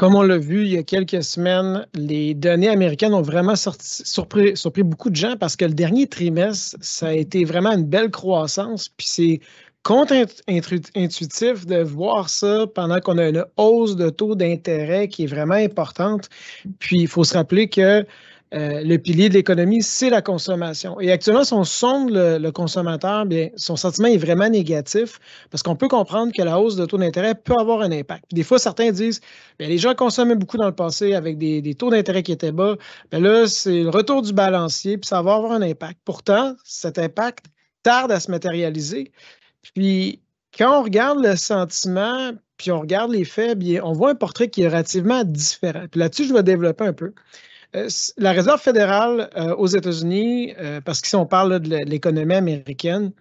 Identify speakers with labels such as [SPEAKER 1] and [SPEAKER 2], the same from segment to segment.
[SPEAKER 1] Comme on l'a vu il y a quelques semaines, les données américaines ont vraiment surpris beaucoup de gens parce que le dernier trimestre, ça a été vraiment une belle croissance. Puis c'est contre-intuitif de voir ça pendant qu'on a une hausse de taux d'intérêt qui est vraiment importante. Puis il faut se rappeler que le pilier de l'économie, c'est la consommation. Et actuellement, si on sonde le consommateur, bien, son sentiment est vraiment négatif parce qu'on peut comprendre que la hausse de taux d'intérêt peut avoir un impact. Puis des fois, certains disent, bien, les gens consommaient beaucoup dans le passé avec des taux d'intérêt qui étaient bas. Bien là, c'est le retour du balancier, puis ça va avoir un impact. Pourtant, cet impact tarde à se matérialiser. Puis quand on regarde le sentiment, puis on regarde les faits, bien, on voit un portrait qui est relativement différent. Puis là-dessus, je vais développer un peu. La Réserve fédérale aux États-Unis, parce qu'ici on parle là, de l'économie américaine,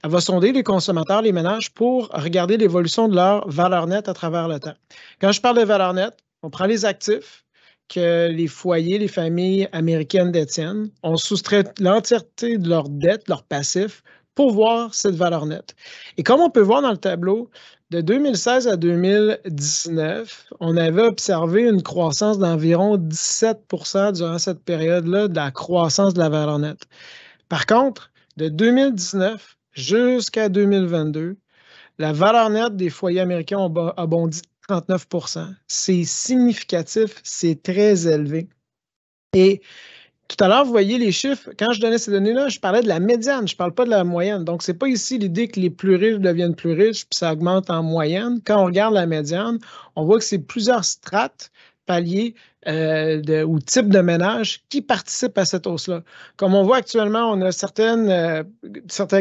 [SPEAKER 1] elle va sonder les consommateurs, les ménages, pour regarder l'évolution de leur valeur nette à travers le temps. Quand je parle de valeur nette, on prend les actifs que les foyers, les familles américaines détiennent, on soustrait l'entièreté de leurs dettes, leurs passifs, pour voir cette valeur nette. Et comme on peut voir dans le tableau, de 2016 à 2019, on avait observé une croissance d'environ 17 durant cette période-là de la croissance de la valeur nette. Par contre, de 2019 jusqu'à 2022, la valeur nette des foyers américains a bondi de 39 C'est significatif, c'est très élevé. Et tout à l'heure, vous voyez les chiffres. Quand je donnais ces données-là, je parlais de la médiane, je ne parle pas de la moyenne. Donc, ce n'est pas ici l'idée que les plus riches deviennent plus riches, puis ça augmente en moyenne. Quand on regarde la médiane, on voit que c'est plusieurs strates, paliers ou types de ménages qui participent à cette hausse-là. Comme on voit actuellement, on a certains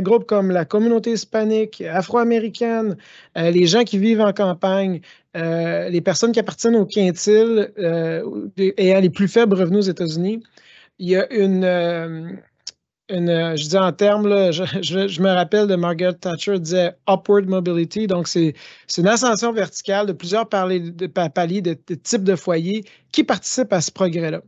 [SPEAKER 1] groupes comme la communauté hispanique, afro-américaine, les gens qui vivent en campagne, les personnes qui appartiennent au quintile ayant les plus faibles revenus aux États-Unis. Il y a je dis en termes, là, je me rappelle de Margaret Thatcher disait upward mobility, donc c'est une ascension verticale de plusieurs paliers de types de foyers qui participent à ce progrès-là.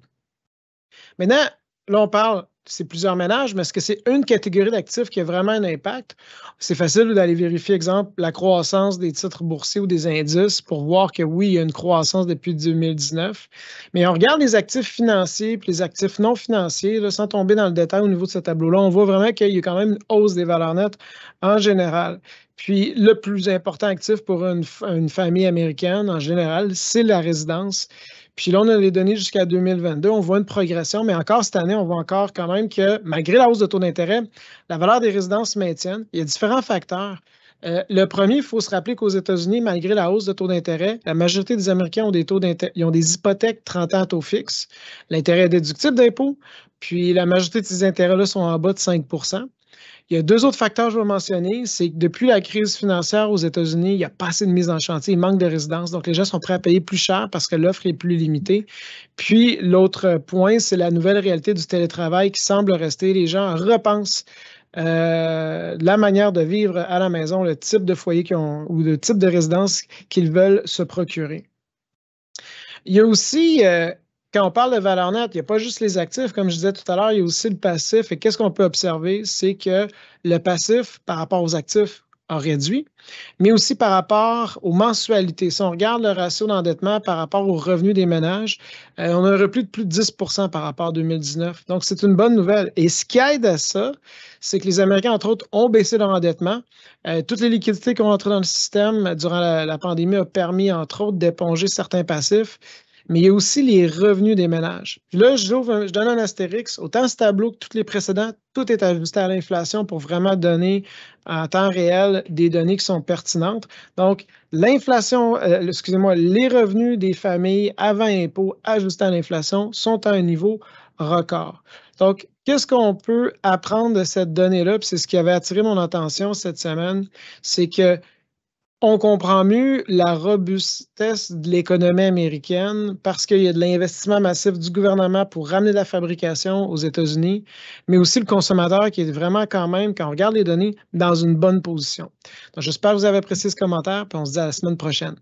[SPEAKER 1] Maintenant, là, on parle, c'est plusieurs ménages, mais est-ce que c'est une catégorie d'actifs qui a vraiment un impact? C'est facile d'aller vérifier, exemple, la croissance des titres boursiers ou des indices pour voir que oui, il y a une croissance depuis 2019. Mais on regarde les actifs financiers et les actifs non financiers, là, sans tomber dans le détail au niveau de ce tableau-là, on voit vraiment qu'il y a quand même une hausse des valeurs nettes en général. Puis, le plus important actif pour une famille américaine, en général, c'est la résidence. Puis là, on a les données jusqu'à 2022. On voit une progression, mais encore cette année, on voit encore quand même que malgré la hausse de taux d'intérêt, la valeur des résidences se maintienne. Il y a différents facteurs. Le premier, il faut se rappeler qu'aux États-Unis, malgré la hausse de taux d'intérêt, la majorité des Américains ont ils ont des hypothèques 30 ans à taux fixe. L'intérêt est déductible d'impôt, puis la majorité de ces intérêts-là sont en bas de 5 Il y a deux autres facteurs que je vais mentionner. C'est que depuis la crise financière aux États-Unis, il n'y a pas assez de mise en chantier, il manque de résidences. Donc, les gens sont prêts à payer plus cher parce que l'offre est plus limitée. Puis, l'autre point, c'est la nouvelle réalité du télétravail qui semble rester. Les gens repensent la manière de vivre à la maison, le type de foyer qu'ils ont ou le type de résidence qu'ils veulent se procurer. Il y a aussi quand on parle de valeur nette, il n'y a pas juste les actifs, comme je disais tout à l'heure, il y a aussi le passif. Et qu'est-ce qu'on peut observer? C'est que le passif, par rapport aux actifs, a réduit, mais aussi par rapport aux mensualités. Si on regarde le ratio d'endettement par rapport aux revenus des ménages, on a un repli de plus de 10 par rapport à 2019. Donc, c'est une bonne nouvelle. Et ce qui aide à ça, c'est que les Américains, entre autres, ont baissé leur endettement. Toutes les liquidités qui ont entré dans le système durant la pandémie ont permis, entre autres, d'éponger certains passifs. Mais il y a aussi les revenus des ménages. Puis là, je donne un astérix. Autant ce tableau que tous les précédents, tout est ajusté à l'inflation pour vraiment donner en temps réel des données qui sont pertinentes. Donc, l'inflation, les revenus des familles avant impôt ajustés à l'inflation sont à un niveau record. Donc, qu'est-ce qu'on peut apprendre de cette donnée-là? Puis c'est ce qui avait attiré mon attention cette semaine, c'est que on comprend mieux la robustesse de l'économie américaine parce qu'il y a de l'investissement massif du gouvernement pour ramener de la fabrication aux États-Unis, mais aussi le consommateur qui est vraiment quand même, quand on regarde les données, dans une bonne position. Donc, j'espère que vous avez apprécié ce commentaire, puis on se dit à la semaine prochaine.